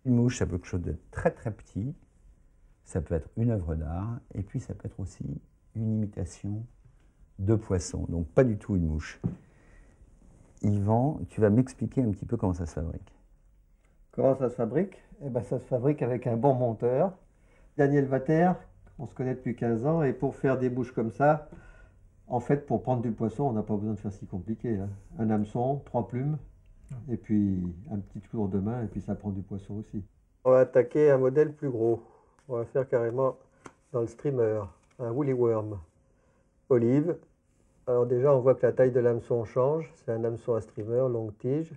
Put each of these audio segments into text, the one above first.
Une mouche, ça peut être quelque chose de très très petit, ça peut être une œuvre d'art, et puis ça peut être aussi une imitation de poisson, donc pas du tout une mouche. Yvan, tu vas m'expliquer un petit peu comment ça se fabrique. Comment ça se fabrique? Eh ben, ça se fabrique avec un bon monteur. Daniel Vater, on se connaît depuis 15 ans, et pour faire des bouches comme ça, en fait, pour prendre du poisson, on n'a pas besoin de faire si compliqué, hein. Un hameçon, 3 plumes, et puis un petit tour de main, et puis ça prend du poisson aussi. On va attaquer un modèle plus gros. On va faire carrément dans le streamer, un woolly worm. Olive. Alors déjà, on voit que la taille de l'hameçon change. C'est un hameçon à streamer, longue tige.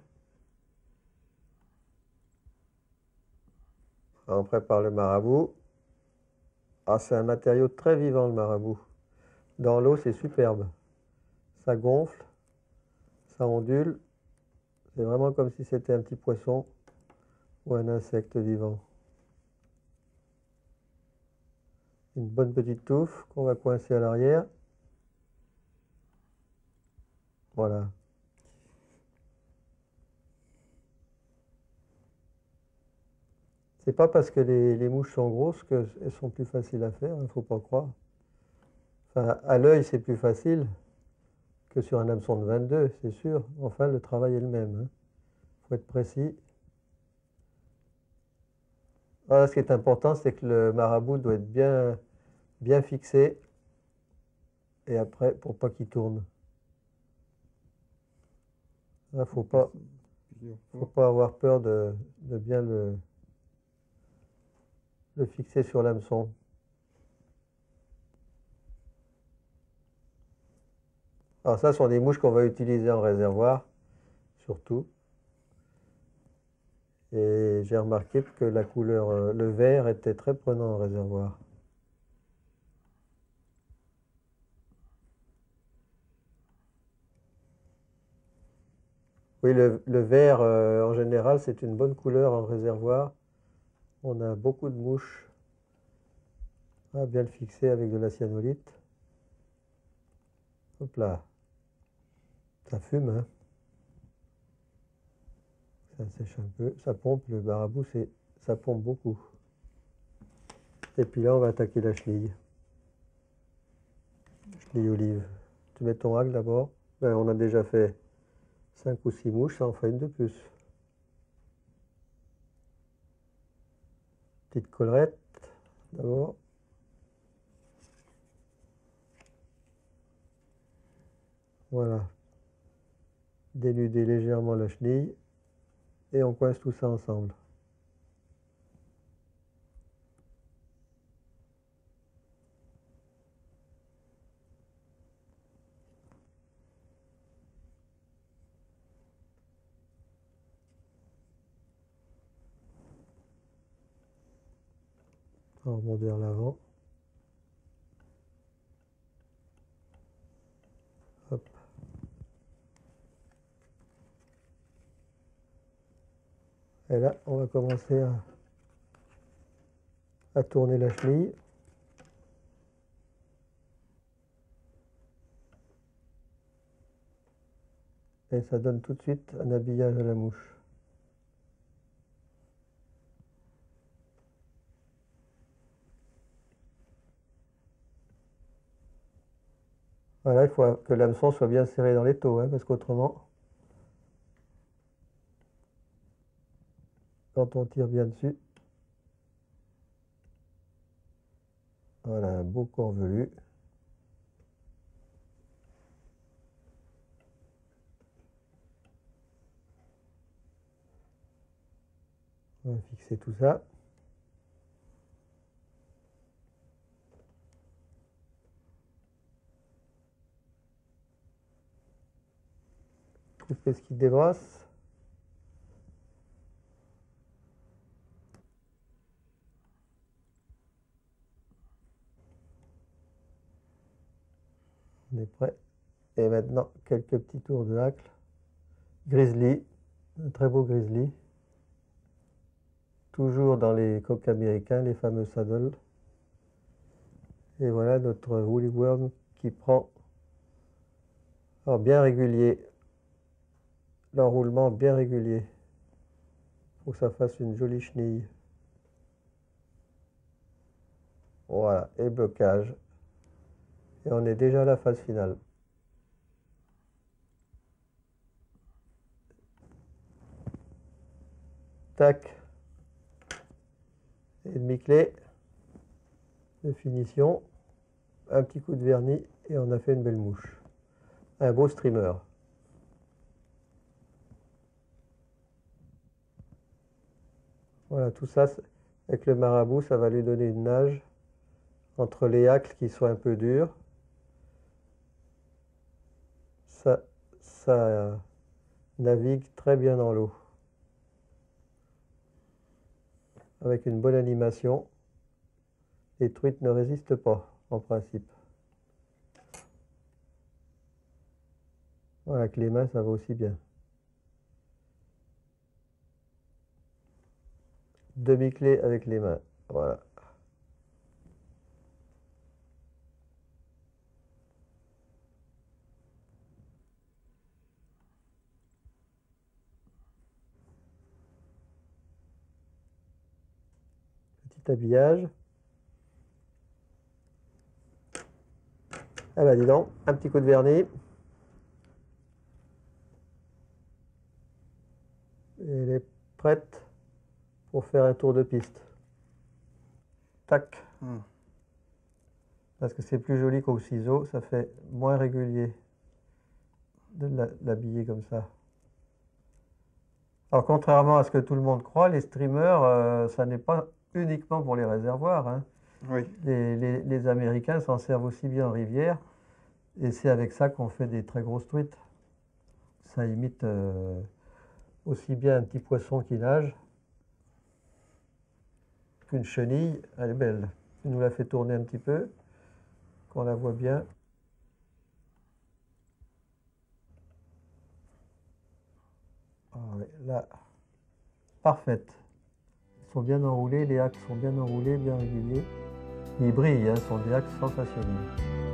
On prépare le marabout. Ah, c'est un matériau très vivant, le marabout. Dans l'eau, c'est superbe. Ça gonfle, ça ondule. C'est vraiment comme si c'était un petit poisson ou un insecte vivant. Une bonne petite touffe qu'on va coincer à l'arrière. Voilà. C'est pas parce que les mouches sont grosses qu'elles sont plus faciles à faire, il ne faut pas croire. Enfin, à l'œil, c'est plus facile que sur un hameçon de 22, c'est sûr. Enfin, le travail est le même, hein. Faut être précis. Voilà, ce qui est important, c'est que le marabout doit être bien fixé. Et après, pour pas qu'il tourne. Il ne faut pas avoir peur de bien le fixer sur l'hameçon. Alors ça, ce sont des mouches qu'on va utiliser en réservoir, surtout. Et j'ai remarqué que la couleur, le vert était très prenant en réservoir. Oui, le vert, en général, c'est une bonne couleur en réservoir. On a beaucoup de mouches. Ah, bien le fixer avec de la cyanolite. Hop là. Ça fume, hein. Ça sèche un peu. Ça pompe, le marabout, ça pompe beaucoup. Et puis là, on va attaquer la chenille. Chenille olive. Tu mets ton hack d'abord. Ben, on a déjà fait 5 ou 6 mouches, ça en fait une de plus. Petite collerette d'abord. Voilà. Dénuder légèrement la chenille et on coince tout ça ensemble. On remonte vers l'avant. Hop. Et là, on va commencer à tourner la chenille. Et ça donne tout de suite un habillage à la mouche. Voilà, il faut que l'hameçon soit bien serré dans l'étau, hein, parce qu'autrement, quand on tire bien dessus, voilà, un beau corps velu. On va fixer tout ça. Couper ce qui débrasse. On est prêt. Et maintenant, quelques petits tours de hacle. Grizzly, un très beau grizzly. Toujours dans les coqs américains, les fameux saddles. Et voilà notre woolly worm qui prend, alors bien régulier, l'enroulement bien régulier. faut que ça fasse une jolie chenille. Voilà, et blocage. Et on est déjà à la phase finale. Tac. Et demi-clé de finition. Un petit coup de vernis et on a fait une belle mouche. Un beau streamer. Voilà, tout ça, avec le marabout, ça va lui donner une nage entre les hacles qui sont un peu durs. Ça navigue très bien dans l'eau. Avec une bonne animation, les truites ne résistent pas, en principe. Voilà, avec les mains, ça va aussi bien. Demi-clé avec les mains, voilà. Petit habillage. Ah bah dis donc, un petit coup de vernis. Et elle est prête pour faire un tour de piste. Tac. Parce que c'est plus joli qu'au ciseau, ça fait moins régulier de l'habiller comme ça. Alors contrairement à ce que tout le monde croit, les streamers, ça n'est pas uniquement pour les réservoirs, hein. Oui. Les Américains s'en servent aussi bien en rivière, et c'est avec ça qu'on fait des très grosses truites. Ça imite aussi bien un petit poisson qui nage qu'une chenille. Elle est belle. Tu nous la fais tourner un petit peu, qu'on la voit bien. Ah oui, là, parfaite. Ils sont bien enroulés, les axes sont bien enroulés, bien réguliers. Ils brillent, hein, ce sont des axes sensationnels.